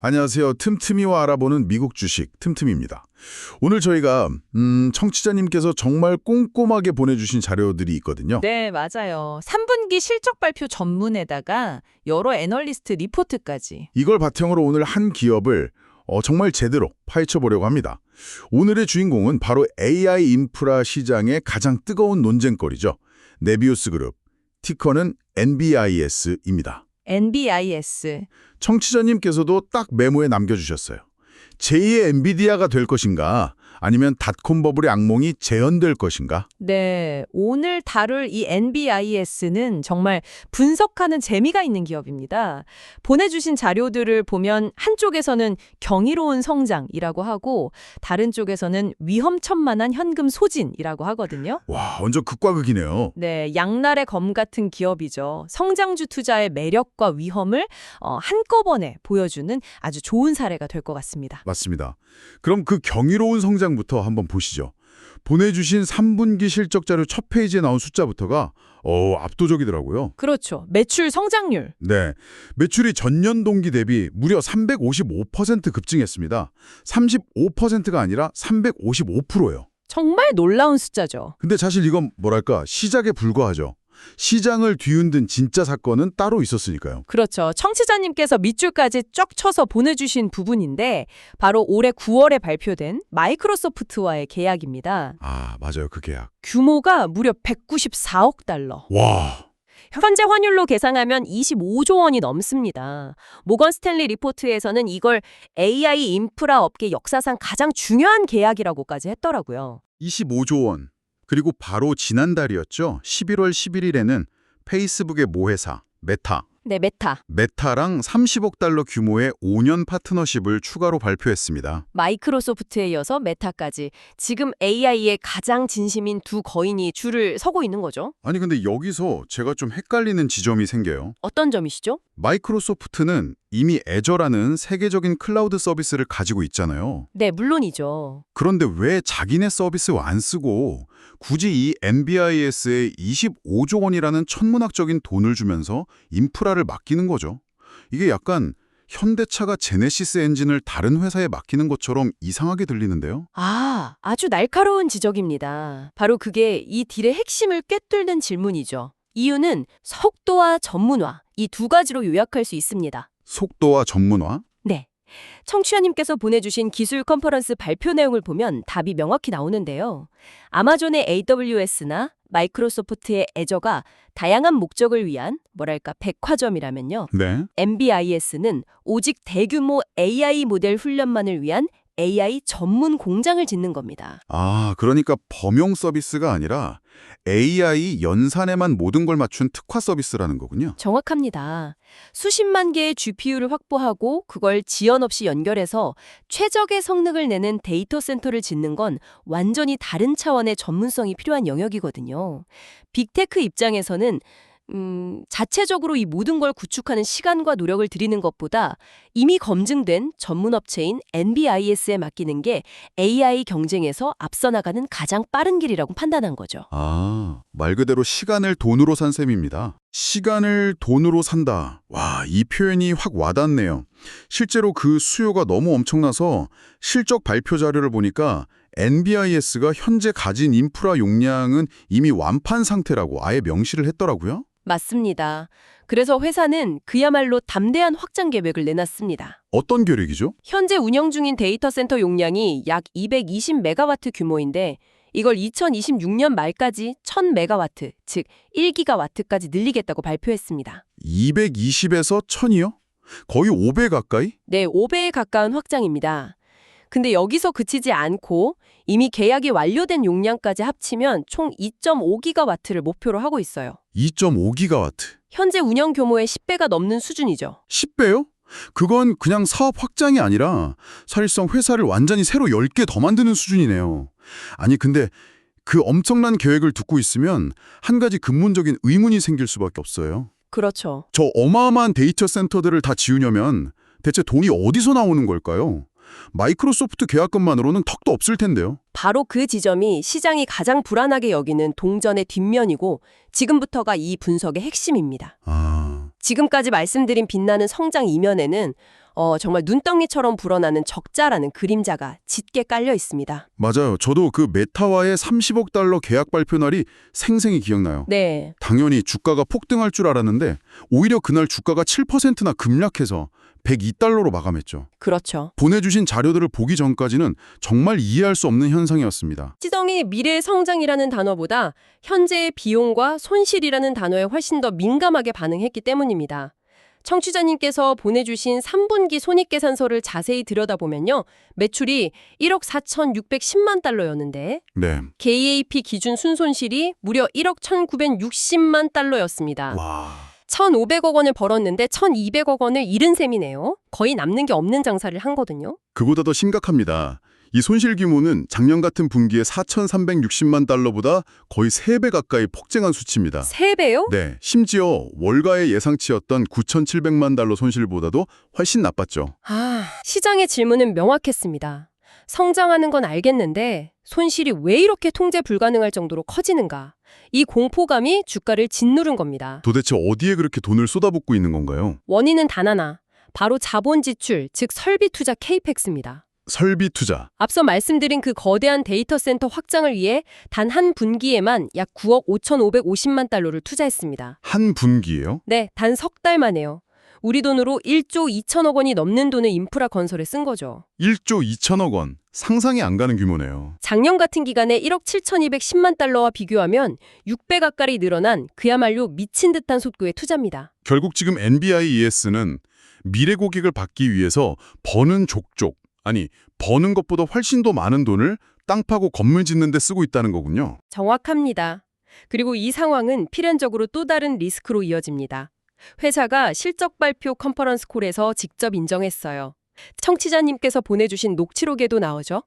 안녕하세요. 틈틈이와 알아보는 미국 주식 틈틈입니다. 오늘 저희가 청취자님께서 정말 꼼꼼하게 보내주신 자료들이 있거든요. 네, 맞아요. 3분기 실적 발표 전문에다가 여러 애널리스트 리포트까지. 이걸 바탕으로 오늘 한 기업을 정말 제대로 파헤쳐 보려고 합니다. 오늘의 주인공은 바로 AI 인프라 시장의 가장 뜨거운 논쟁거리죠. 네비우스 그룹, 티커는 NBIS입니다. NBIS. 청취자님께서도 딱 메모에 남겨주셨어요. 제2의 엔비디아가 될 것인가? 아니면 닷컴 버블의 악몽이 재현될 것인가? 네, 오늘 다룰 이 NBIS는 정말 분석하는 재미가 있는 기업입니다. 보내주신 자료들을 보면 한쪽에서는 경이로운 성장이라고 하고 다른 쪽에서는 위험천만한 현금 소진이라고 하거든요. 와, 완전 극과 극이네요. 네, 양날의 검 같은 기업이죠. 성장주 투자의 매력과 위험을 한꺼번에 보여주는 아주 좋은 사례가 될 것 같습니다. 맞습니다. 그럼 그 경이로운 성장부터 한번 보시죠. 보내주신 3분기 실적 자료 첫 페이지에 나온 숫자부터가 압도적이더라고요. 그렇죠. 매출 성장률. 네, 매출이 전년 동기 대비 무려 355% 급증했습니다. 35%가 아니라 355%예요. 정말 놀라운 숫자죠. 근데 사실 이건 뭐랄까 시작에 불과하죠. 시장을 뒤흔든 진짜 사건은 따로 있었으니까요. 그렇죠. 청취자님께서 밑줄까지 쫙 쳐서 보내주신 부분인데 바로 올해 9월에 발표된 마이크로소프트와의 계약입니다. 아, 맞아요. 그 계약. 규모가 무려 194억 달러. 와, 현재 환율로 계산하면 25조 원이 넘습니다. 모건 스탠리 리포트에서는 이걸 AI 인프라 업계 역사상 가장 중요한 계약이라고까지 했더라고요. 25조 원. 그리고 바로 지난달이었죠. 11월 11일에는 페이스북의 모회사 네, 메타랑 30억 달러 규모의 5년 파트너십을 추가로 발표했습니다. 마이크로소프트에 이어서 메타까지 지금 AI의 가장 진심인 두 거인이 줄을 서고 있는 거죠. 아니 근데 여기서 제가 좀 헷갈리는 지점이 생겨요. 어떤 점이시죠? 마이크로소프트는 이미 애저라는 세계적인 클라우드 서비스를 가지고 있잖아요. 네, 물론이죠. 그런데 왜 자기네 서비스 안 쓰고 굳이 이 NBIS에 25조 원이라는 천문학적인 돈을 주면서 인프라를 맡기는 거죠? 이게 약간 현대차가 제네시스 엔진을 다른 회사에 맡기는 것처럼 이상하게 들리는데요? 아주 날카로운 지적입니다. 바로 그게 이 딜의 핵심을 꿰뚫는 질문이죠. 이유는 속도와 전문화, 이 두 가지로 요약할 수 있습니다. 속도와 전문화? 네. 청취자님께서 보내주신 기술 컨퍼런스 발표 내용을 보면 답이 명확히 나오는데요. 아마존의 AWS나 마이크로소프트의 애저가 다양한 목적을 위한 백화점이라면요. 네. NBIS는 오직 대규모 AI 모델 훈련만을 위한 AI 전문 공장을 짓는 겁니다. 아, 그러니까 범용 서비스가 아니라 AI 연산에만 모든 걸 맞춘 특화 서비스라는 거군요. 정확합니다. 수십만 개의 GPU를 확보하고 그걸 지연 없이 연결해서 최적의 성능을 내는 데이터 센터를 짓는 건 완전히 다른 차원의 전문성이 필요한 영역이거든요. 빅테크 입장에서는 자체적으로 이 모든 걸 구축하는 시간과 노력을 들이는 것보다 이미 검증된 전문 업체인 NBIS에 맡기는 게 AI 경쟁에서 앞서 나가는 가장 빠른 길이라고 판단한 거죠. 아, 말 그대로 시간을 돈으로 산 셈입니다. 시간을 돈으로 산다. 와, 이 표현이 확 와닿네요. 실제로 그 수요가 너무 엄청나서 실적 발표 자료를 보니까 NBIS가 현재 가진 인프라 용량은 이미 완판 상태라고 아예 명시를 했더라고요. 맞습니다. 그래서 회사는 그야말로 담대한 확장 계획을 내놨습니다. 어떤 계획이죠? 현재 운영 중인 데이터 센터 용량이 약 220메가와트 규모인데 이걸 2026년 말까지 1000메가와트, 즉 1기가와트까지 늘리겠다고 발표했습니다. 220에서 1000이요? 거의 5배 가까이? 네, 5배에 가까운 확장입니다. 근데 여기서 그치지 않고 이미 계약이 완료된 용량까지 합치면 총 2.5기가와트를 목표로 하고 있어요. 2.5기가와트. 현재 운영 규모의 10배가 넘는 수준이죠. 10배요? 그건 그냥 사업 확장이 아니라 사실상 회사를 완전히 새로 10개 더 만드는 수준이네요. 아니 근데 그 엄청난 계획을 듣고 있으면 한 가지 근본적인 의문이 생길 수밖에 없어요. 그렇죠. 저 어마어마한 데이터 센터들을 다 지으려면 대체 돈이 어디서 나오는 걸까요? 마이크로소프트 계약금만으로는 턱도 없을 텐데요. 바로 그 지점이 시장이 가장 불안하게 여기는 동전의 뒷면이고 지금부터가 이 분석의 핵심입니다. 아, 지금까지 말씀드린 빛나는 성장 이면에는 정말 눈덩이처럼 불어나는 적자라는 그림자가 짙게 깔려 있습니다. 맞아요. 저도 그 메타와의 30억 달러 계약 발표 날이 생생히 기억나요. 네. 당연히 주가가 폭등할 줄 알았는데 오히려 그날 주가가 7%나 급락해서 102달러로 마감했죠. 그렇죠. 보내주신 자료들을 보기 전까지는 정말 이해할 수 없는 현상이었습니다. 시장이 미래의 성장이라는 단어보다 현재의 비용과 손실이라는 단어에 훨씬 더 민감하게 반응했기 때문입니다. 청취자님께서 보내주신 3분기 손익계산서를 자세히 들여다보면요. 매출이 1억 4,610만 달러였는데 네. GAAP 기준 순손실이 무려 1억 1,960만 달러였습니다. 와. 1,500억 원을 벌었는데 1,200억 원을 잃은 셈이네요. 거의 남는 게 없는 장사를 한 거거든요. 그보다 더 심각합니다. 이 손실 규모는 작년 같은 분기에 4,360만 달러보다 거의 3배 가까이 폭증한 수치입니다. 3배요? 네, 심지어 월가의 예상치였던 9,700만 달러 손실보다도 훨씬 나빴죠. 시장의 질문은 명확했습니다. 성장하는 건 알겠는데 손실이 왜 이렇게 통제 불가능할 정도로 커지는가? 이 공포감이 주가를 짓누른 겁니다. 도대체 어디에 그렇게 돈을 쏟아붓고 있는 건가요? 원인은 단 하나, 바로 자본 지출, 즉 설비 투자 CAPEX입니다. 설비 투자. 앞서 말씀드린 그 거대한 데이터 센터 확장을 위해 단 한 분기에만 약 9억 5,550만 달러를 투자했습니다. 한 분기예요? 네, 단 석 달 만에요. 우리 돈으로 1조 2천억 원이 넘는 돈을 인프라 건설에 쓴 거죠. 1조 2천억 원. 상상이 안 가는 규모네요. 작년 같은 기간에 1억 7,210만 달러와 비교하면 6배 가까이 늘어난 그야말로 미친 듯한 속도의 투자입니다. 결국 지금 NBIES는 미래 고객을 받기 위해서 버는 것보다 훨씬 더 많은 돈을 땅 파고 건물 짓는 데 쓰고 있다는 거군요. 정확합니다. 그리고 이 상황은 필연적으로 또 다른 리스크로 이어집니다. 회사가 실적 발표 컨퍼런스 콜에서 직접 인정했어요. 청취자님께서 보내주신 녹취록에도 나오죠.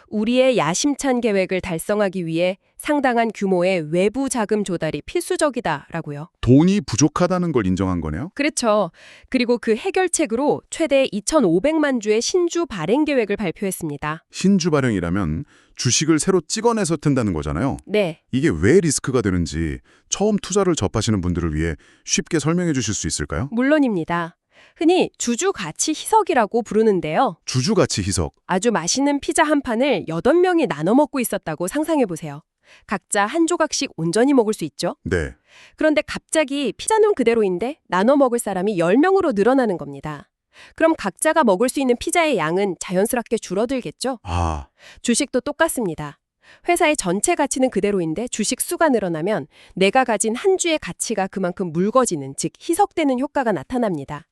우리의 야심찬 계획을 달성하기 위해 상당한 규모의 외부 자금 조달이 필수적이다라고요. 돈이 부족하다는 걸 인정한 거네요? 그렇죠. 그리고 그 해결책으로 최대 2,500만 주의 신주 발행 계획을 발표했습니다. 신주 발행이라면 주식을 새로 찍어내서 튼다는 거잖아요. 네. 이게 왜 리스크가 되는지 처음 투자를 접하시는 분들을 위해 쉽게 설명해 주실 수 있을까요? 물론입니다. 흔히 주주 가치 희석이라고 부르는데요. 주주 가치 희석. 아주 맛있는 피자 한 판을 8명이 나눠 먹고 있었다고 상상해 보세요. 각자 한 조각씩 온전히 먹을 수 있죠. 네. 그런데 갑자기 피자는 그대로인데 나눠 먹을 사람이 10명으로 늘어나는 겁니다. 그럼 각자가 먹을 수 있는 피자의 양은 자연스럽게 줄어들겠죠? 아, 주식도 똑같습니다. 회사의 전체 가치는 그대로인데 주식 수가 늘어나면 내가 가진 한 주의 가치가 그만큼 묽어지는, 즉 희석되는 효과가 나타납니다.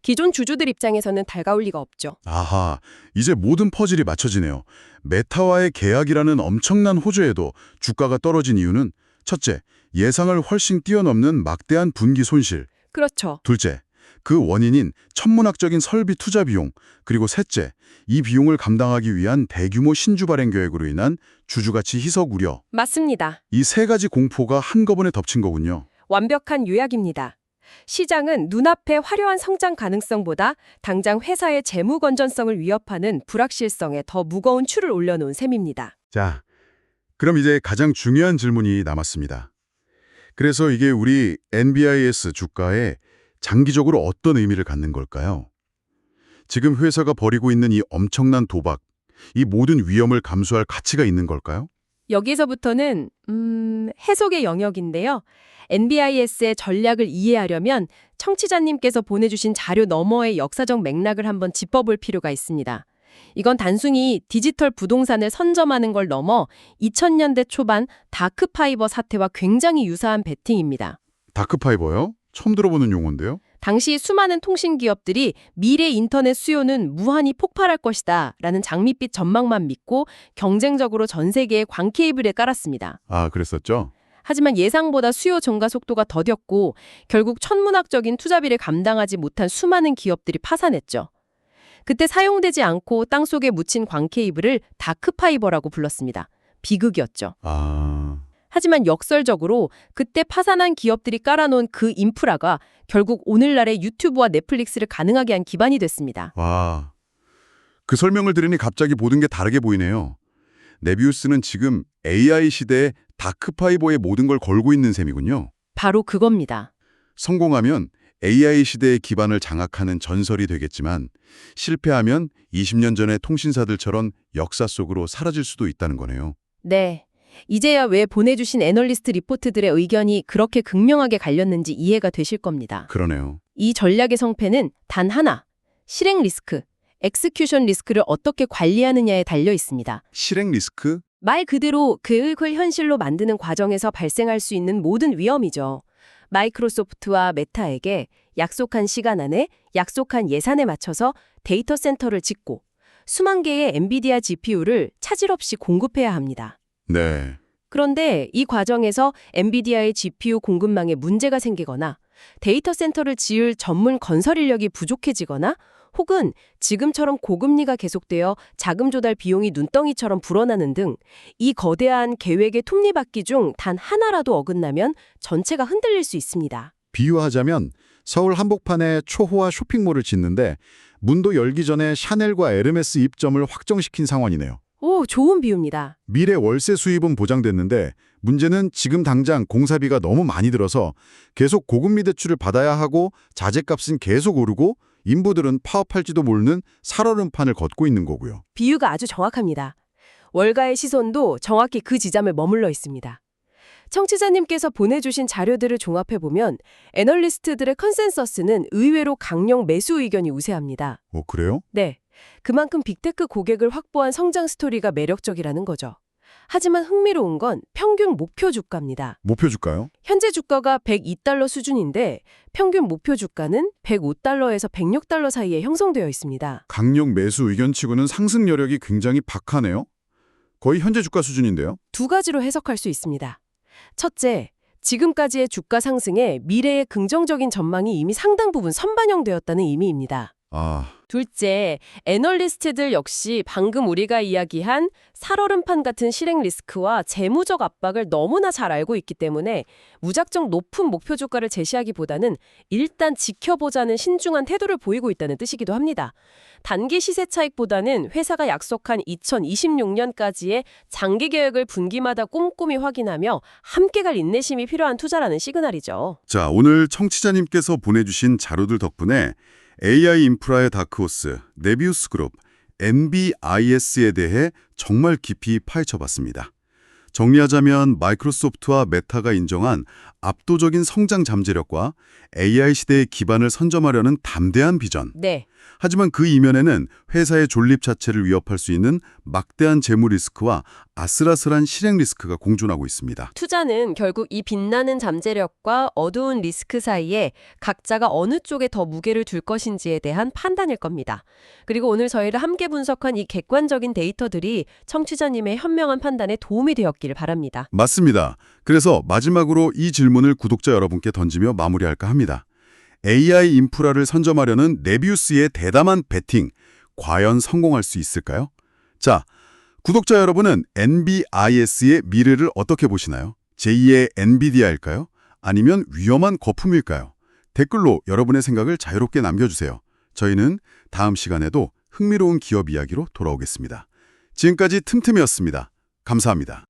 기존 주주들 입장에서는 달가울 리가 없죠. 아하. 이제 모든 퍼즐이 맞춰지네요. 메타와의 계약이라는 엄청난 호조에도 주가가 떨어진 이유는 첫째, 예상을 훨씬 뛰어넘는 막대한 분기 손실. 그렇죠. 둘째, 그 원인인 천문학적인 설비 투자 비용. 그리고 셋째, 이 비용을 감당하기 위한 대규모 신주 발행 계획으로 인한 주주가치 희석 우려. 맞습니다. 이 세 가지 공포가 한꺼번에 덮친 거군요. 완벽한 요약입니다. 시장은 눈앞의 화려한 성장 가능성보다 당장 회사의 재무 건전성을 위협하는 불확실성에 더 무거운 추를 올려놓은 셈입니다. 자, 그럼 이제 가장 중요한 질문이 남았습니다. 그래서 이게 우리 NBIS 주가에 장기적으로 어떤 의미를 갖는 걸까요? 지금 회사가 벌이고 있는 이 엄청난 도박, 이 모든 위험을 감수할 가치가 있는 걸까요? 여기서부터는 해석의 영역인데요. NBIS의 전략을 이해하려면 청취자님께서 보내주신 자료 너머의 역사적 맥락을 한번 짚어볼 필요가 있습니다. 이건 단순히 디지털 부동산을 선점하는 걸 넘어 2000년대 초반 다크파이버 사태와 굉장히 유사한 베팅입니다. 다크파이버요? 처음 들어보는 용어인데요? 당시 수많은 통신 기업들이 미래 인터넷 수요는 무한히 폭발할 것이다 라는 장밋빛 전망만 믿고 경쟁적으로 전 세계에 광 케이블을 깔았습니다. 아, 그랬었죠? 하지만 예상보다 수요 증가 속도가 더뎠고 결국 천문학적인 투자비를 감당하지 못한 수많은 기업들이 파산했죠. 그때 사용되지 않고 땅속에 묻힌 광 케이블을 다크파이버라고 불렀습니다. 비극이었죠. 아... 하지만 역설적으로 그때 파산한 기업들이 깔아놓은 그 인프라가 결국 오늘날의 유튜브와 넷플릭스를 가능하게 한 기반이 됐습니다. 와... 그 설명을 들으니 갑자기 모든 게 다르게 보이네요. 네비우스는 지금 AI 시대에 다크파이버의 모든 걸 걸고 있는 셈이군요. 바로 그겁니다. 성공하면 AI 시대의 기반을 장악하는 전설이 되겠지만 실패하면 20년 전의 통신사들처럼 역사 속으로 사라질 수도 있다는 거네요. 네. 이제야 왜 보내주신 애널리스트 리포트들의 의견이 그렇게 극명하게 갈렸는지 이해가 되실 겁니다. 그러네요. 이 전략의 성패는 단 하나, 실행 리스크, 엑스큐션 리스크를 어떻게 관리하느냐에 달려 있습니다. 실행 리스크? 말 그대로 계획을 현실로 만드는 과정에서 발생할 수 있는 모든 위험이죠. 마이크로소프트와 메타에게 약속한 시간 안에 약속한 예산에 맞춰서 데이터 센터를 짓고 수만 개의 엔비디아 GPU를 차질 없이 공급해야 합니다. 네. 그런데 이 과정에서 엔비디아의 GPU 공급망에 문제가 생기거나 데이터 센터를 지을 전문 건설 인력이 부족해지거나 혹은 지금처럼 고금리가 계속되어 자금 조달 비용이 눈덩이처럼 불어나는 등 이 거대한 계획의 톱니바퀴 중 단 하나라도 어긋나면 전체가 흔들릴 수 있습니다. 비유하자면 서울 한복판에 초호화 쇼핑몰을 짓는데 문도 열기 전에 샤넬과 에르메스 입점을 확정시킨 상황이네요. 오, 좋은 비유입니다. 미래 월세 수입은 보장됐는데 문제는 지금 당장 공사비가 너무 많이 들어서 계속 고금리 대출을 받아야 하고 자재값은 계속 오르고 인부들은 파업할지도 모르는 살얼음판을 걷고 있는 거고요. 비유가 아주 정확합니다. 월가의 시선도 정확히 그 지점에 머물러 있습니다. 청취자님께서 보내주신 자료들을 종합해보면 애널리스트들의 컨센서스는 의외로 강령 매수 의견이 우세합니다. 그래요? 네, 그만큼 빅테크 고객을 확보한 성장 스토리가 매력적이라는 거죠. 하지만 흥미로운 건 평균 목표 주가입니다. 목표 주가요? 현재 주가가 102달러 수준인데 평균 목표 주가는 105달러에서 106달러 사이에 형성되어 있습니다. 강력 매수 의견치고는 상승 여력이 굉장히 박하네요. 거의 현재 주가 수준인데요. 두 가지로 해석할 수 있습니다. 첫째, 지금까지의 주가 상승에 미래의 긍정적인 전망이 이미 상당 부분 선반영되었다는 의미입니다. 둘째, 애널리스트들 역시 방금 우리가 이야기한 살얼음판 같은 실행 리스크와 재무적 압박을 너무나 잘 알고 있기 때문에 무작정 높은 목표 주가를 제시하기보다는 일단 지켜보자는 신중한 태도를 보이고 있다는 뜻이기도 합니다. 단기 시세 차익보다는 회사가 약속한 2026년까지의 장기 계획을 분기마다 꼼꼼히 확인하며 함께 갈 인내심이 필요한 투자라는 시그널이죠. 자, 오늘 청취자님께서 보내주신 자료들 덕분에 AI 인프라의 다크호스, 네비우스 그룹, NBIS에 대해 정말 깊이 파헤쳐봤습니다. 정리하자면 마이크로소프트와 메타가 인정한 압도적인 성장 잠재력과 AI 시대의 기반을 선점하려는 담대한 비전. 네. 하지만 그 이면에는 회사의 존립 자체를 위협할 수 있는 막대한 재무 리스크와 아슬아슬한 실행 리스크가 공존하고 있습니다. 투자는 결국 이 빛나는 잠재력과 어두운 리스크 사이에 각자가 어느 쪽에 더 무게를 둘 것인지에 대한 판단일 겁니다. 그리고 오늘 저희를 함께 분석한 이 객관적인 데이터들이 청취자님의 현명한 판단에 도움이 되었기를 바랍니다. 맞습니다. 그래서 마지막으로 이 질문을 구독자 여러분께 던지며 마무리할까 합니다. AI 인프라를 선점하려는 네비우스의 대담한 베팅, 과연 성공할 수 있을까요? 자, 구독자 여러분은 NBIS의 미래를 어떻게 보시나요? 제2의 엔비디아일까요? 아니면 위험한 거품일까요? 댓글로 여러분의 생각을 자유롭게 남겨주세요. 저희는 다음 시간에도 흥미로운 기업 이야기로 돌아오겠습니다. 지금까지 틈틈이었습니다. 감사합니다.